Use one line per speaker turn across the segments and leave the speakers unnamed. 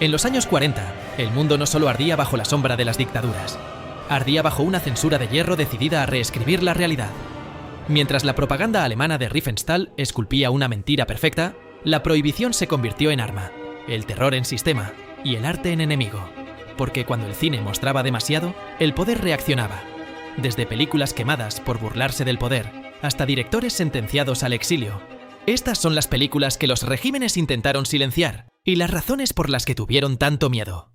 En los años 40, el mundo no solo ardía bajo la sombra de las dictaduras, ardía bajo una censura de hierro decidida a reescribir la realidad. Mientras la propaganda alemana de Riefenstahl esculpía una mentira perfecta, la prohibición se convirtió en arma, el terror en sistema y el arte en enemigo. Porque cuando el cine mostraba demasiado, el poder reaccionaba. Desde películas quemadas por burlarse del poder, hasta directores sentenciados al exilio. Estas son las películas que los regímenes intentaron silenciar, y las razones por las que tuvieron tanto miedo.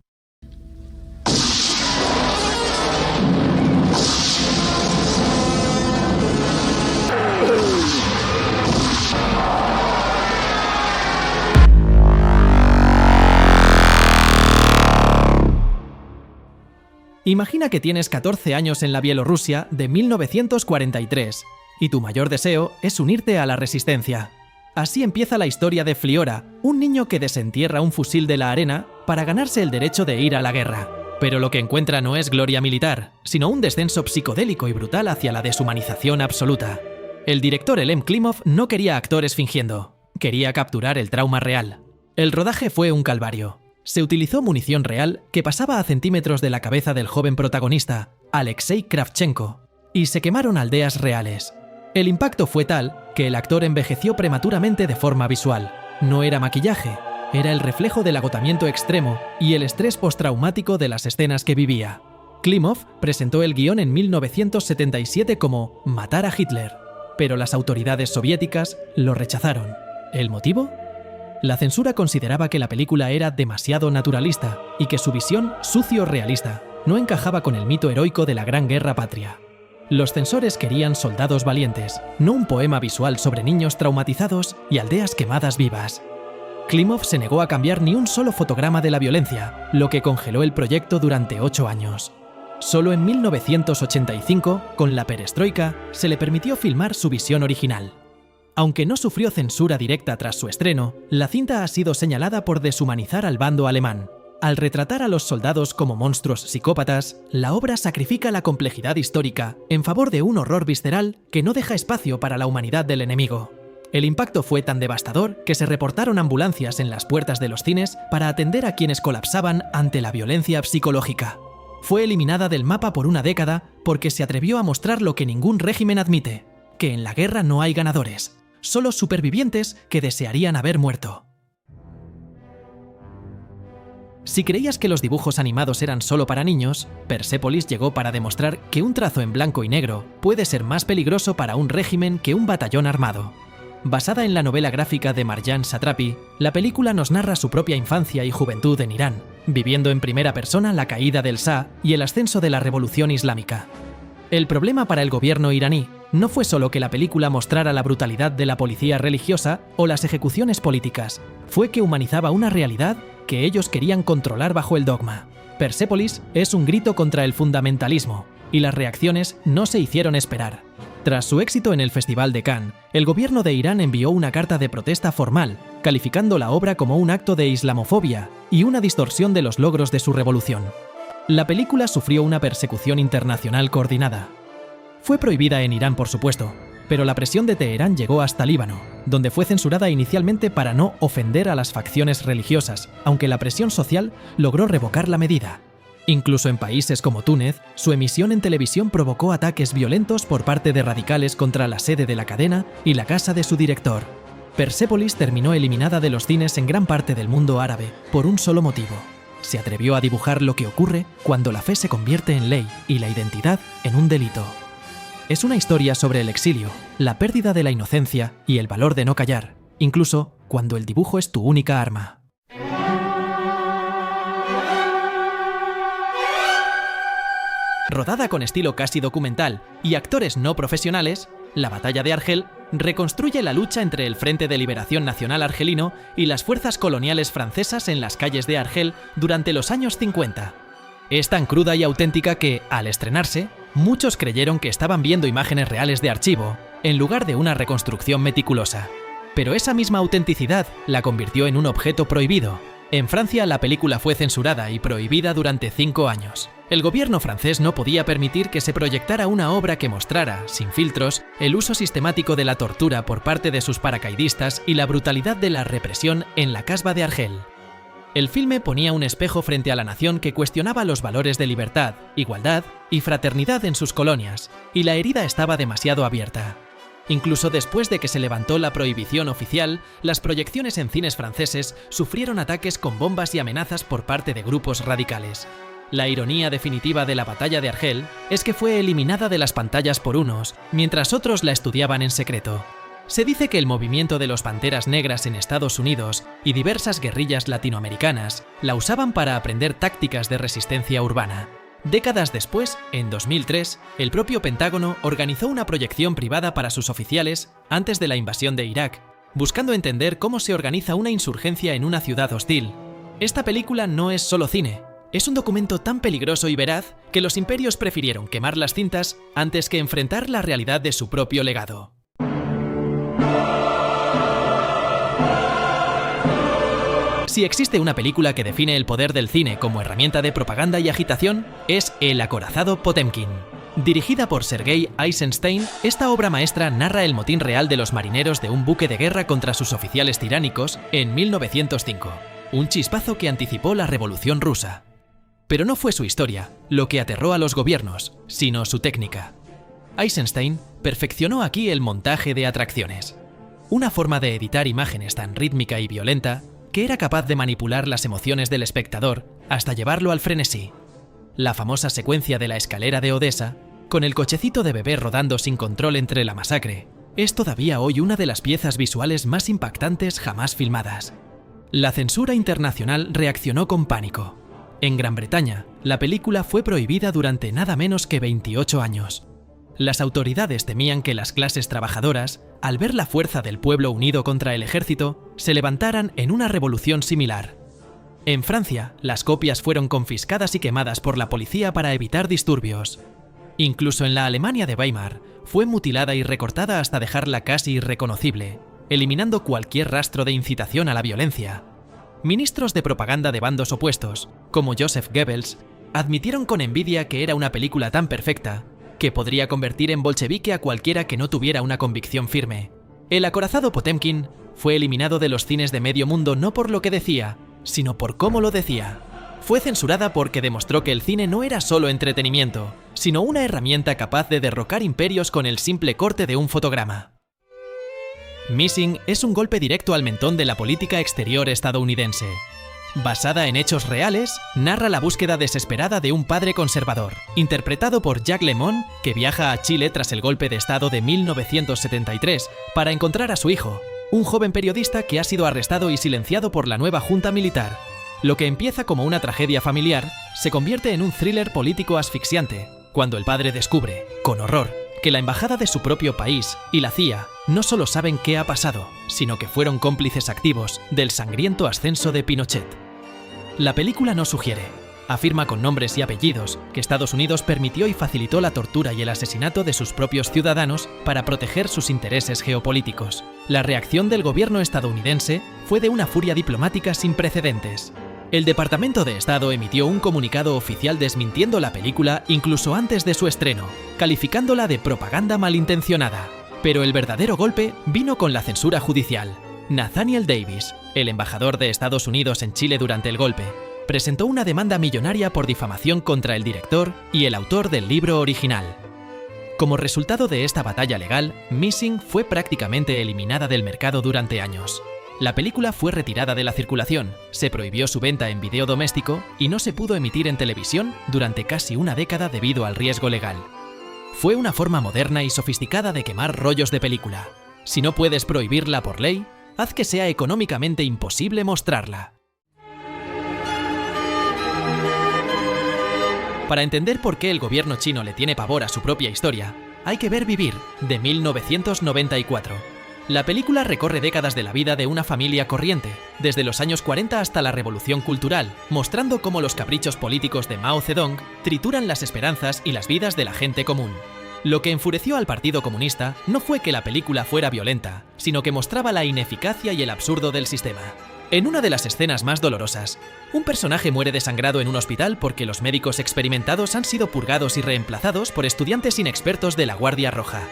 Imagina que tienes 14 años en la Bielorrusia de 1943 y tu mayor deseo es unirte a la resistencia. Así empieza la historia de Fliora, un niño que desentierra un fusil de la arena para ganarse el derecho de ir a la guerra. Pero lo que encuentra no es gloria militar, sino un descenso psicodélico y brutal hacia la deshumanización absoluta. El director Elem Klimov no quería actores fingiendo, quería capturar el trauma real. El rodaje fue un calvario. Se utilizó munición real que pasaba a centímetros de la cabeza del joven protagonista, Alexei Kravchenko, y se quemaron aldeas reales. El impacto fue tal que el actor envejeció prematuramente de forma visual. No era maquillaje, era el reflejo del agotamiento extremo y el estrés postraumático de las escenas que vivía. Klimov presentó el guión en 1977 como Matar a Hitler, pero las autoridades soviéticas lo rechazaron. ¿El motivo? La censura consideraba que la película era demasiado naturalista y que su visión sucio-realista no encajaba con el mito heroico de la Gran Guerra Patria. Los censores querían soldados valientes, no un poema visual sobre niños traumatizados y aldeas quemadas vivas. Klimov se negó a cambiar ni un solo fotograma de la violencia, lo que congeló el proyecto durante 8 años. Solo en 1985, con la perestroika, se le permitió filmar su visión original. Aunque no sufrió censura directa tras su estreno, la cinta ha sido señalada por deshumanizar al bando alemán. Al retratar a los soldados como monstruos psicópatas, la obra sacrifica la complejidad histórica en favor de un horror visceral que no deja espacio para la humanidad del enemigo. El impacto fue tan devastador que se reportaron ambulancias en las puertas de los cines para atender a quienes colapsaban ante la violencia psicológica. Fue eliminada del mapa por una década porque se atrevió a mostrar lo que ningún régimen admite, que en la guerra no hay ganadores, solo supervivientes que desearían haber muerto. Si creías que los dibujos animados eran solo para niños, Persepolis llegó para demostrar que un trazo en blanco y negro puede ser más peligroso para un régimen que un batallón armado. Basada en la novela gráfica de Marjan Satrapi, la película nos narra su propia infancia y juventud en Irán, viviendo en primera persona la caída del Shah y el ascenso de la revolución islámica. El problema para el gobierno iraní no fue solo que la película mostrara la brutalidad de la policía religiosa o las ejecuciones políticas, fue que humanizaba una realidad que ellos querían controlar bajo el dogma. Persepolis es un grito contra el fundamentalismo, y las reacciones no se hicieron esperar. Tras su éxito en el Festival de Cannes, el gobierno de Irán envió una carta de protesta formal, calificando la obra como un acto de islamofobia y una distorsión de los logros de su revolución. La película sufrió una persecución internacional coordinada. Fue prohibida en Irán, por supuesto, pero la presión de Teherán llegó hasta Líbano, donde fue censurada inicialmente para no ofender a las facciones religiosas, aunque la presión social logró revocar la medida. Incluso en países como Túnez, su emisión en televisión provocó ataques violentos por parte de radicales contra la sede de la cadena y la casa de su director. Persepolis terminó eliminada de los cines en gran parte del mundo árabe, por un solo motivo. Se atrevió a dibujar lo que ocurre cuando la fe se convierte en ley y la identidad en un delito. Es una historia sobre el exilio, la pérdida de la inocencia y el valor de no callar, incluso cuando el dibujo es tu única arma. Rodada con estilo casi documental y actores no profesionales, La batalla de Argel reconstruye la lucha entre el Frente de Liberación Nacional argelino y las fuerzas coloniales francesas en las calles de Argel durante los años 50. Es tan cruda y auténtica que, al estrenarse, muchos creyeron que estaban viendo imágenes reales de archivo, en lugar de una reconstrucción meticulosa. Pero esa misma autenticidad la convirtió en un objeto prohibido. En Francia, la película fue censurada y prohibida durante 5 años. El gobierno francés no podía permitir que se proyectara una obra que mostrara, sin filtros, el uso sistemático de la tortura por parte de sus paracaidistas y la brutalidad de la represión en la Casbah de Argel. El filme ponía un espejo frente a la nación que cuestionaba los valores de libertad, igualdad y fraternidad en sus colonias, y la herida estaba demasiado abierta. Incluso después de que se levantó la prohibición oficial, las proyecciones en cines franceses sufrieron ataques con bombas y amenazas por parte de grupos radicales. La ironía definitiva de la batalla de Argel es que fue eliminada de las pantallas por unos, mientras otros la estudiaban en secreto. Se dice que el movimiento de los Panteras Negras en Estados Unidos y diversas guerrillas latinoamericanas la usaban para aprender tácticas de resistencia urbana. Décadas después, en 2003, el propio Pentágono organizó una proyección privada para sus oficiales antes de la invasión de Irak, buscando entender cómo se organiza una insurgencia en una ciudad hostil. Esta película no es solo cine, es un documento tan peligroso y veraz que los imperios prefirieron quemar las cintas antes que enfrentar la realidad de su propio legado. Si existe una película que define el poder del cine como herramienta de propaganda y agitación, es El acorazado Potemkin. Dirigida por Sergei Eisenstein, esta obra maestra narra el motín real de los marineros de un buque de guerra contra sus oficiales tiránicos en 1905, un chispazo que anticipó la Revolución Rusa. Pero no fue su historia lo que aterró a los gobiernos, sino su técnica. Eisenstein perfeccionó aquí el montaje de atracciones, una forma de editar imágenes tan rítmica y violenta que era capaz de manipular las emociones del espectador hasta llevarlo al frenesí. La famosa secuencia de la escalera de Odessa, con el cochecito de bebé rodando sin control entre la masacre, es todavía hoy una de las piezas visuales más impactantes jamás filmadas. La censura internacional reaccionó con pánico. En Gran Bretaña, la película fue prohibida durante nada menos que 28 años. Las autoridades temían que las clases trabajadoras, al ver la fuerza del pueblo unido contra el ejército, se levantaran en una revolución similar. En Francia, las copias fueron confiscadas y quemadas por la policía para evitar disturbios. Incluso en la Alemania de Weimar, fue mutilada y recortada hasta dejarla casi irreconocible, eliminando cualquier rastro de incitación a la violencia. Ministros de propaganda de bandos opuestos, como Joseph Goebbels, admitieron con envidia que era una película tan perfecta que podría convertir en bolchevique a cualquiera que no tuviera una convicción firme. El acorazado Potemkin fue eliminado de los cines de medio mundo no por lo que decía, sino por cómo lo decía. Fue censurada porque demostró que el cine no era solo entretenimiento, sino una herramienta capaz de derrocar imperios con el simple corte de un fotograma. Missing es un golpe directo al mentón de la política exterior estadounidense. Basada en hechos reales, narra la búsqueda desesperada de un padre conservador, interpretado por Jacques Lemond, que viaja a Chile tras el golpe de Estado de 1973 para encontrar a su hijo, un joven periodista que ha sido arrestado y silenciado por la nueva junta militar. Lo que empieza como una tragedia familiar se convierte en un thriller político asfixiante, cuando el padre descubre, con horror, que la embajada de su propio país y la CIA no solo saben qué ha pasado, sino que fueron cómplices activos del sangriento ascenso de Pinochet. La película no sugiere, afirma con nombres y apellidos que Estados Unidos permitió y facilitó la tortura y el asesinato de sus propios ciudadanos para proteger sus intereses geopolíticos. La reacción del gobierno estadounidense fue de una furia diplomática sin precedentes. El Departamento de Estado emitió un comunicado oficial desmintiendo la película incluso antes de su estreno, calificándola de propaganda malintencionada. Pero el verdadero golpe vino con la censura judicial. Nathaniel Davis, el embajador de Estados Unidos en Chile durante el golpe, presentó una demanda millonaria por difamación contra el director y el autor del libro original. Como resultado de esta batalla legal, Missing fue prácticamente eliminada del mercado durante años. La película fue retirada de la circulación, se prohibió su venta en video doméstico y no se pudo emitir en televisión durante casi una década debido al riesgo legal. Fue una forma moderna y sofisticada de quemar rollos de película. Si no puedes prohibirla por ley, haz que sea económicamente imposible mostrarla. Para entender por qué el gobierno chino le tiene pavor a su propia historia, hay que ver Vivir, de 1994. La película recorre décadas de la vida de una familia corriente, desde los años 40 hasta la Revolución Cultural, mostrando cómo los caprichos políticos de Mao Zedong trituran las esperanzas y las vidas de la gente común. Lo que enfureció al Partido Comunista no fue que la película fuera violenta, sino que mostraba la ineficacia y el absurdo del sistema. En una de las escenas más dolorosas, un personaje muere desangrado en un hospital porque los médicos experimentados han sido purgados y reemplazados por estudiantes inexpertos de la Guardia Roja.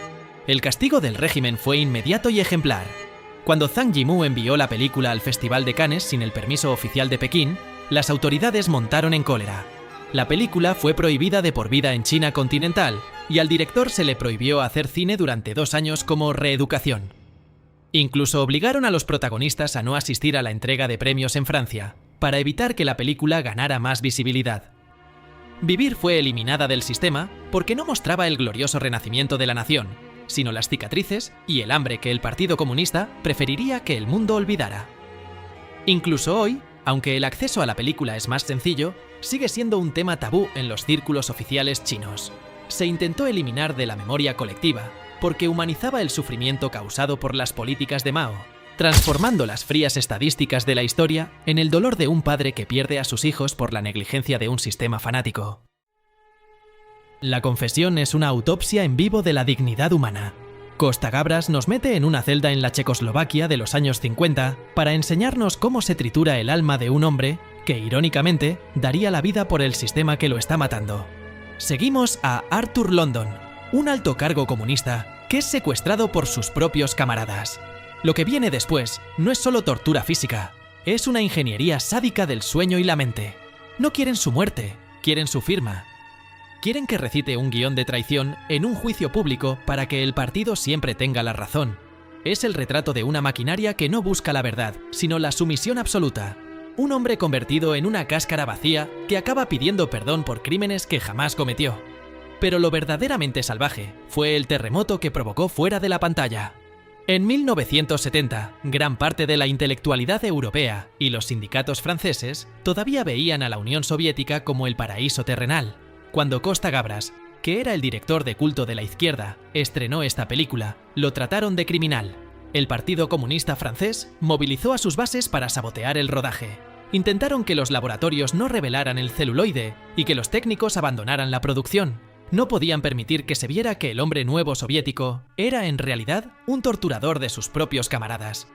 El castigo del régimen fue inmediato y ejemplar. Cuando Zhang Yimou envió la película al Festival de Cannes sin el permiso oficial de Pekín, las autoridades montaron en cólera. La película fue prohibida de por vida en China continental y al director se le prohibió hacer cine durante 2 años como reeducación. Incluso obligaron a los protagonistas a no asistir a la entrega de premios en Francia, para evitar que la película ganara más visibilidad. Vivir fue eliminada del sistema porque no mostraba el glorioso renacimiento de la nación, sino las cicatrices y el hambre que el Partido Comunista preferiría que el mundo olvidara. Incluso hoy, aunque el acceso a la película es más sencillo, sigue siendo un tema tabú en los círculos oficiales chinos. Se intentó eliminar de la memoria colectiva, porque humanizaba el sufrimiento causado por las políticas de Mao, transformando las frías estadísticas de la historia en el dolor de un padre que pierde a sus hijos por la negligencia de un sistema fanático. La confesión es una autopsia en vivo de la dignidad humana. Costa Gabras nos mete en una celda en la Checoslovaquia de los años 50 para enseñarnos cómo se tritura el alma de un hombre que, irónicamente, daría la vida por el sistema que lo está matando. Seguimos a Arthur London, un alto cargo comunista que es secuestrado por sus propios camaradas. Lo que viene después no es solo tortura física, es una ingeniería sádica del sueño y la mente. No quieren su muerte, quieren su firma. Quieren que recite un guión de traición en un juicio público para que el partido siempre tenga la razón. Es el retrato de una maquinaria que no busca la verdad, sino la sumisión absoluta. Un hombre convertido en una cáscara vacía que acaba pidiendo perdón por crímenes que jamás cometió. Pero lo verdaderamente salvaje fue el terremoto que provocó fuera de la pantalla. En 1970, gran parte de la intelectualidad europea y los sindicatos franceses todavía veían a la Unión Soviética como el paraíso terrenal. Cuando Costa Gabras, que era el director de culto de la izquierda, estrenó esta película, lo trataron de criminal. El Partido Comunista francés movilizó a sus bases para sabotear el rodaje. Intentaron que los laboratorios no revelaran el celuloide y que los técnicos abandonaran la producción. No podían permitir que se viera que el hombre nuevo soviético era en realidad un torturador de sus propios camaradas.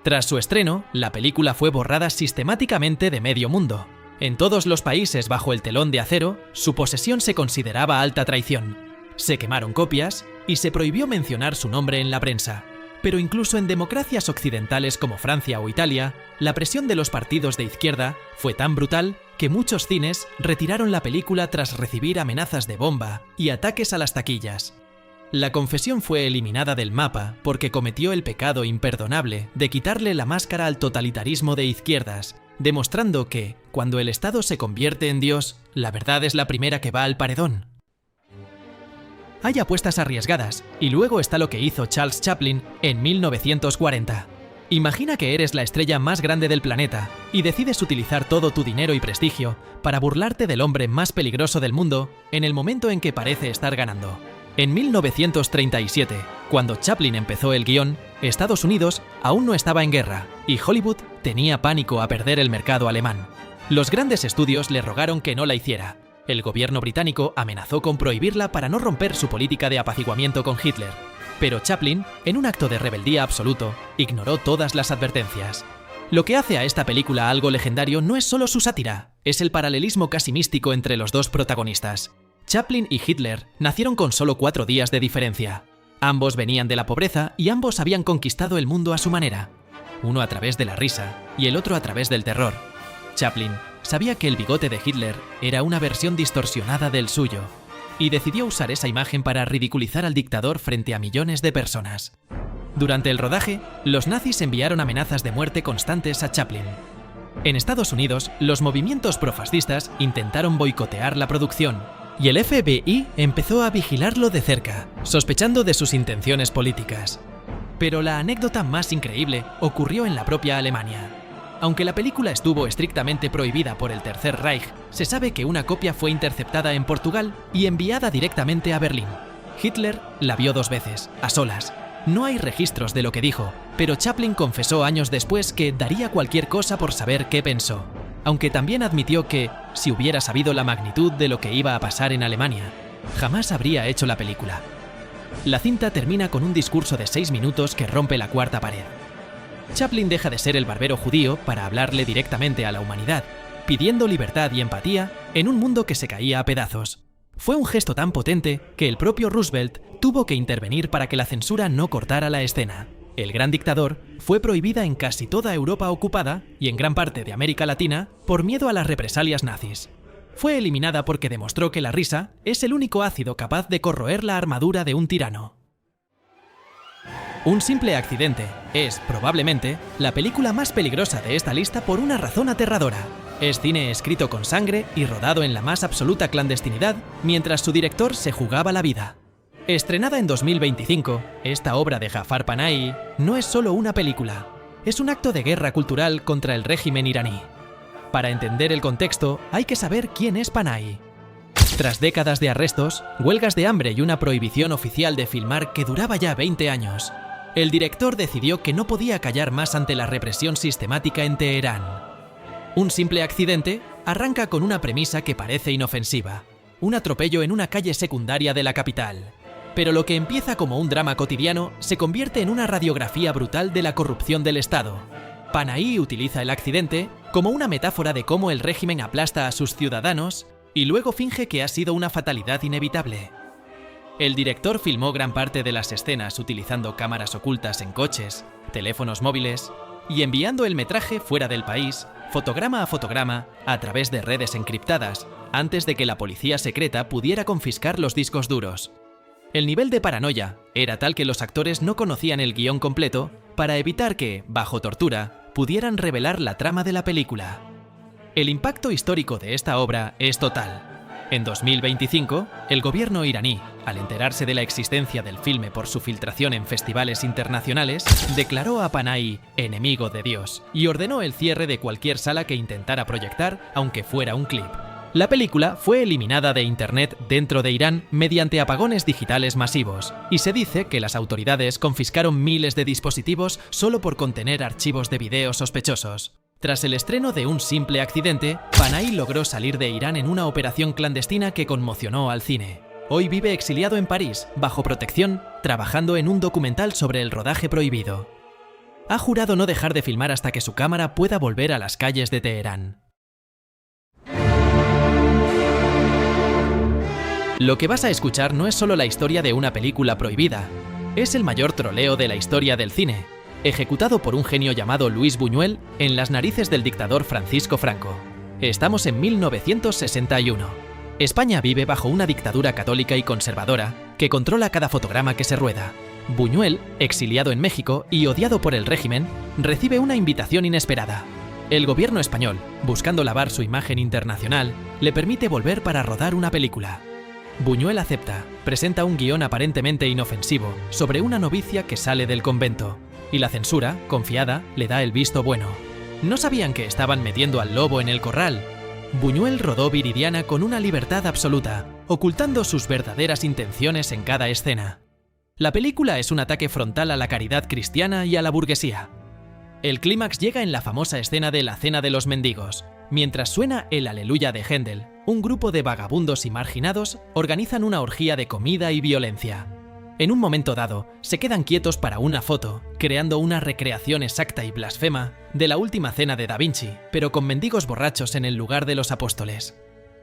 Tras su estreno, la película fue borrada sistemáticamente de medio mundo. En todos los países bajo el telón de acero, su posesión se consideraba alta traición. Se quemaron copias y se prohibió mencionar su nombre en la prensa. Pero incluso en democracias occidentales como Francia o Italia, la presión de los partidos de izquierda fue tan brutal que muchos cines retiraron la película tras recibir amenazas de bomba y ataques a las taquillas. La confesión fue eliminada del mapa porque cometió el pecado imperdonable de quitarle la máscara al totalitarismo de izquierdas, demostrando que, cuando el Estado se convierte en Dios, la verdad es la primera que va al paredón. Hay apuestas arriesgadas, y luego está lo que hizo Charles Chaplin en 1940. Imagina que eres la estrella más grande del planeta y decides utilizar todo tu dinero y prestigio para burlarte del hombre más peligroso del mundo en el momento en que parece estar ganando. En 1937, cuando Chaplin empezó el guión, Estados Unidos aún no estaba en guerra y Hollywood tenía pánico a perder el mercado alemán. Los grandes estudios le rogaron que no la hiciera. El gobierno británico amenazó con prohibirla para no romper su política de apaciguamiento con Hitler. Pero Chaplin, en un acto de rebeldía absoluto, ignoró todas las advertencias. Lo que hace a esta película algo legendario no es solo su sátira, es el paralelismo casi místico entre los dos protagonistas. Chaplin y Hitler nacieron con solo 4 días de diferencia. Ambos venían de la pobreza y ambos habían conquistado el mundo a su manera. Uno a través de la risa y el otro a través del terror. Chaplin sabía que el bigote de Hitler era una versión distorsionada del suyo y decidió usar esa imagen para ridiculizar al dictador frente a millones de personas. Durante el rodaje, los nazis enviaron amenazas de muerte constantes a Chaplin. En Estados Unidos, los movimientos profascistas intentaron boicotear la producción y el FBI empezó a vigilarlo de cerca, sospechando de sus intenciones políticas. Pero la anécdota más increíble ocurrió en la propia Alemania. Aunque la película estuvo estrictamente prohibida por el Tercer Reich, se sabe que una copia fue interceptada en Portugal y enviada directamente a Berlín. Hitler la vio 2 veces, a solas. No hay registros de lo que dijo, pero Chaplin confesó años después que daría cualquier cosa por saber qué pensó. Aunque también admitió que, si hubiera sabido la magnitud de lo que iba a pasar en Alemania, jamás habría hecho la película. La cinta termina con un discurso de 6 minutos que rompe la cuarta pared. Chaplin deja de ser el barbero judío para hablarle directamente a la humanidad, pidiendo libertad y empatía en un mundo que se caía a pedazos. Fue un gesto tan potente que el propio Roosevelt tuvo que intervenir para que la censura no cortara la escena. El Gran Dictador fue prohibida en casi toda Europa ocupada y en gran parte de América Latina por miedo a las represalias nazis. Fue eliminada porque demostró que la risa es el único ácido capaz de corroer la armadura de un tirano. Un simple accidente es, probablemente, la película más peligrosa de esta lista por una razón aterradora. Es cine escrito con sangre y rodado en la más absoluta clandestinidad mientras su director se jugaba la vida. Estrenada en 2025, esta obra de Jafar Panahi no es solo una película, es un acto de guerra cultural contra el régimen iraní. Para entender el contexto, hay que saber quién es Panahi. Tras décadas de arrestos, huelgas de hambre y una prohibición oficial de filmar que duraba ya 20 años, el director decidió que no podía callar más ante la represión sistemática en Teherán. Un simple accidente arranca con una premisa que parece inofensiva, un atropello en una calle secundaria de la capital. Pero lo que empieza como un drama cotidiano se convierte en una radiografía brutal de la corrupción del Estado. Panahi utiliza el accidente como una metáfora de cómo el régimen aplasta a sus ciudadanos y luego finge que ha sido una fatalidad inevitable. El director filmó gran parte de las escenas utilizando cámaras ocultas en coches, teléfonos móviles y enviando el metraje fuera del país, fotograma a fotograma, a través de redes encriptadas, antes de que la policía secreta pudiera confiscar los discos duros. El nivel de paranoia era tal que los actores no conocían el guión completo para evitar que, bajo tortura, pudieran revelar la trama de la película. El impacto histórico de esta obra es total. En 2025, el gobierno iraní, al enterarse de la existencia del filme por su filtración en festivales internacionales, declaró a Panahi enemigo de Dios y ordenó el cierre de cualquier sala que intentara proyectar, aunque fuera un clip. La película fue eliminada de Internet dentro de Irán mediante apagones digitales masivos, y se dice que las autoridades confiscaron miles de dispositivos solo por contener archivos de video sospechosos. Tras el estreno de Un simple accidente, Panahi logró salir de Irán en una operación clandestina que conmocionó al cine. Hoy vive exiliado en París, bajo protección, trabajando en un documental sobre el rodaje prohibido. Ha jurado no dejar de filmar hasta que su cámara pueda volver a las calles de Teherán. Lo que vas a escuchar no es solo la historia de una película prohibida, es el mayor troleo de la historia del cine, ejecutado por un genio llamado Luis Buñuel en las narices del dictador Francisco Franco. Estamos en 1961. España vive bajo una dictadura católica y conservadora que controla cada fotograma que se rueda. Buñuel, exiliado en México y odiado por el régimen, recibe una invitación inesperada. El gobierno español, buscando lavar su imagen internacional, le permite volver para rodar una película. Buñuel acepta, presenta un guión aparentemente inofensivo sobre una novicia que sale del convento, y la censura, confiada, le da el visto bueno. No sabían que estaban metiendo al lobo en el corral. Buñuel rodó Viridiana con una libertad absoluta, ocultando sus verdaderas intenciones en cada escena. La película es un ataque frontal a la caridad cristiana y a la burguesía. El clímax llega en la famosa escena de la Cena de los Mendigos. Mientras suena el Aleluya de Händel, un grupo de vagabundos y marginados organizan una orgía de comida y violencia. En un momento dado, se quedan quietos para una foto, creando una recreación exacta y blasfema de la última cena de Da Vinci, pero con mendigos borrachos en el lugar de los apóstoles.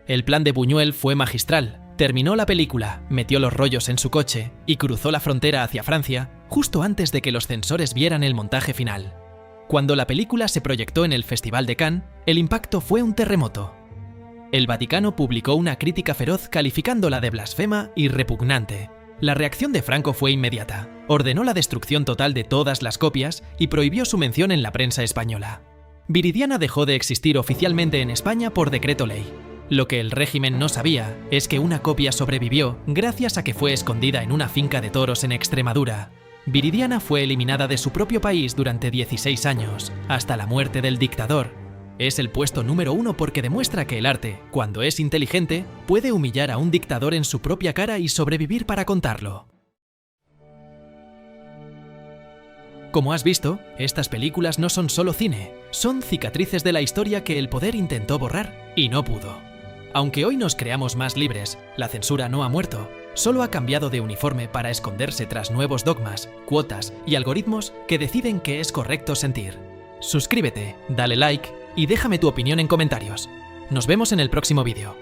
El plan de Buñuel fue magistral. Terminó la película, metió los rollos en su coche y cruzó la frontera hacia Francia justo antes de que los censores vieran el montaje final. Cuando la película se proyectó en el Festival de Cannes, el impacto fue un terremoto. El Vaticano publicó una crítica feroz calificándola de blasfema y repugnante. La reacción de Franco fue inmediata. Ordenó la destrucción total de todas las copias y prohibió su mención en la prensa española. Viridiana dejó de existir oficialmente en España por decreto ley. Lo que el régimen no sabía es que una copia sobrevivió gracias a que fue escondida en una finca de toros en Extremadura. Viridiana fue eliminada de su propio país durante 16 años, hasta la muerte del dictador. Es el puesto número 1 porque demuestra que el arte, cuando es inteligente, puede humillar a un dictador en su propia cara y sobrevivir para contarlo. Como has visto, estas películas no son solo cine, son cicatrices de la historia que el poder intentó borrar y no pudo. Aunque hoy nos creamos más libres, la censura no ha muerto. Solo ha cambiado de uniforme para esconderse tras nuevos dogmas, cuotas y algoritmos que deciden qué es correcto sentir. Suscríbete, dale like y déjame tu opinión en comentarios. Nos vemos en el próximo vídeo.